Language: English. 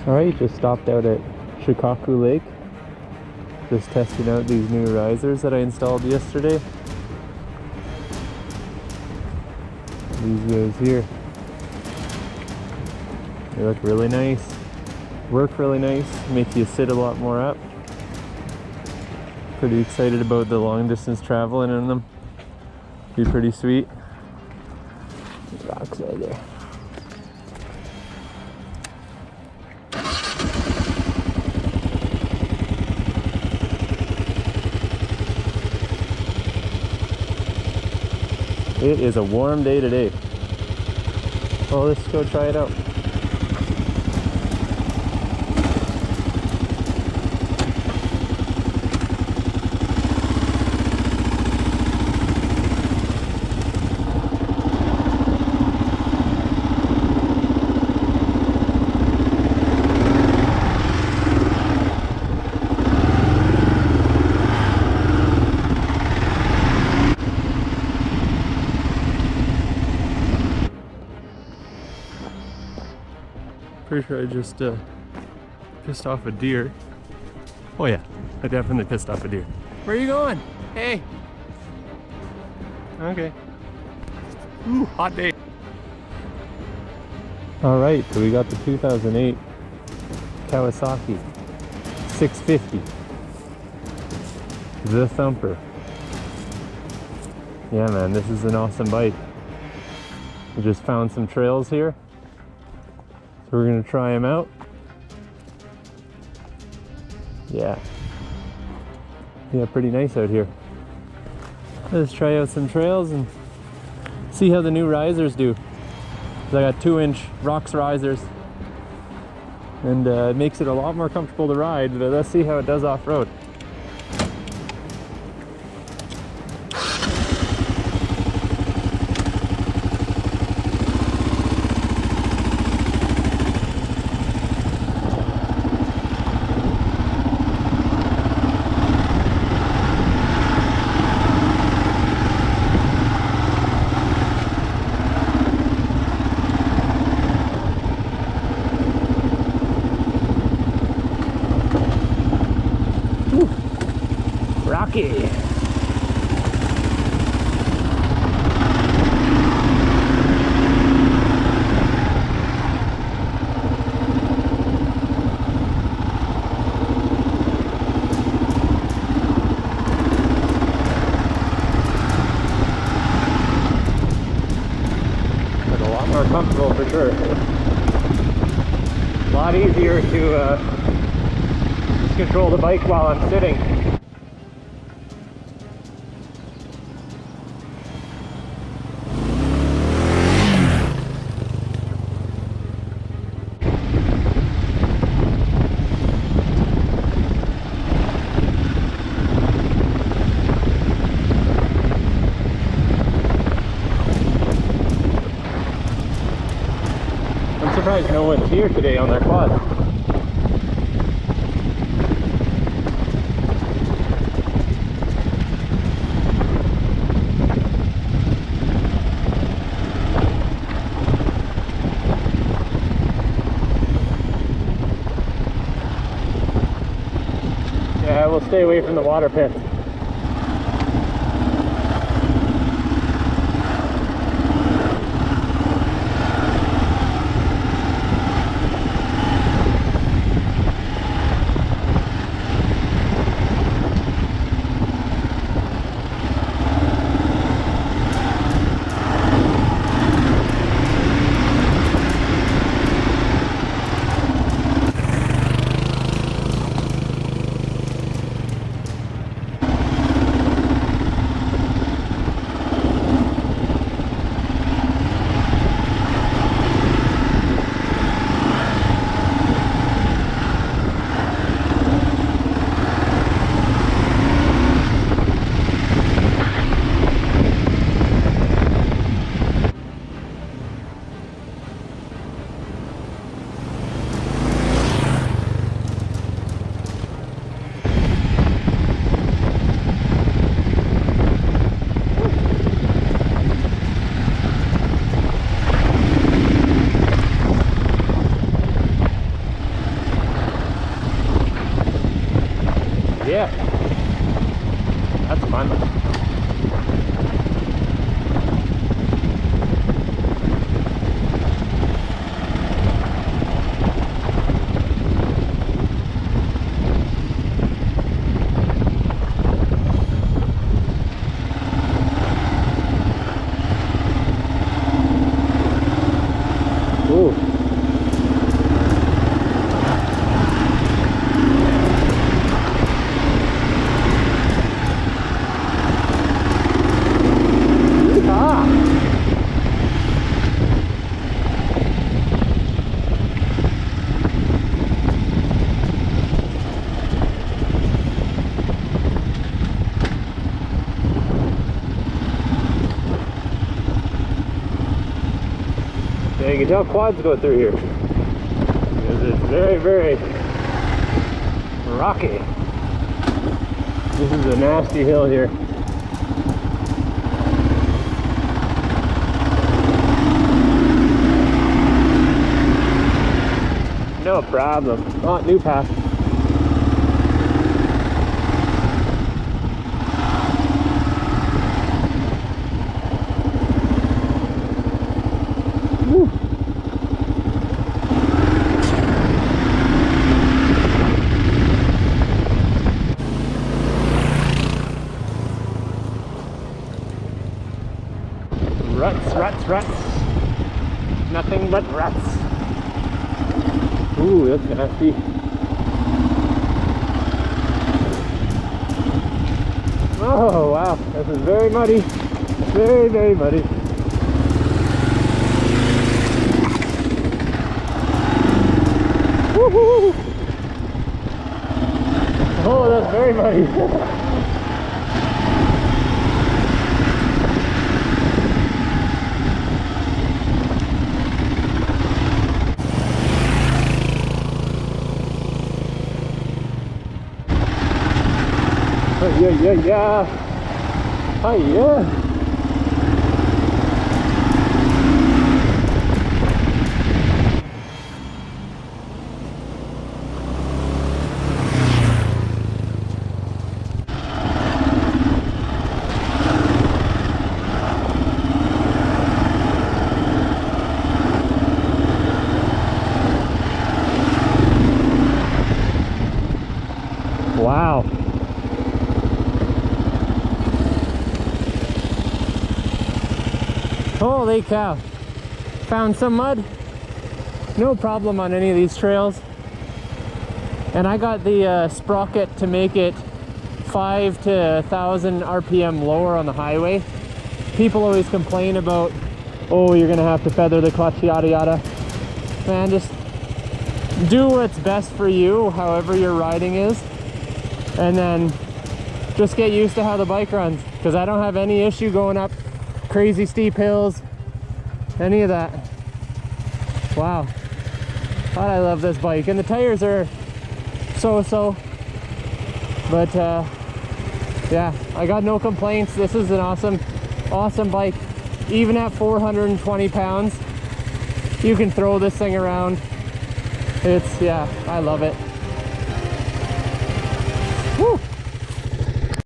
Alright, just stopped out at Shikaku Lake. Just testing out these new risers that I installed yesterday. These guys here. They look really nice. Work really nice. Make you sit a lot more up. Pretty excited about the long distance traveling in them. Be pretty sweet. Rocks right there. It is a warm day today. Well, let's go try it out. Pretty sure I just pissed off a deer. Oh yeah, I definitely pissed off a deer. Where are you going? Hey! Okay. Ooh, hot day. Alright, so we got the 2008 Kawasaki 650. The Thumper. Yeah man, this is an awesome bike. We just found some trails here. So we're gonna try them out. Yeah, pretty nice out here. Let's try out some trails and see how the new risers do. So I got 2-inch ROX risers, and it makes it a lot more comfortable to ride. But let's see how it does off-road. Rocky. It's a lot more comfortable for sure. A lot easier to just control the bike while I'm sitting. I'm surprised no one's here today on their quad. Yeah, we'll stay away from the water pits. Yeah, you can tell quads go through here because it's very, very rocky. This is a nasty hill here. No problem. Oh, new path. Woo. Ruts, ruts, ruts. Nothing but ruts. Ooh, that's nasty. Oh, wow. This is very muddy. Very, very muddy. Woohoo! Oh, that's very muddy. Yeah. Hiya. Wow. Holy cow. Found some mud. No problem on any of these trails. And I got the sprocket to make it 5 to 1,000 RPM lower on the highway. People always complain about, oh, you're gonna have to feather the clutch, yada yada. Man, just do what's best for you, however your riding is. And then just get used to how the bike runs. Because I don't have any issue going up crazy steep hills, any of that. Wow. God, I love this bike. And the tires are so-so. But yeah, I got no complaints. This is an awesome bike. Even at 420 pounds, you can throw this thing around. Yeah, I love it.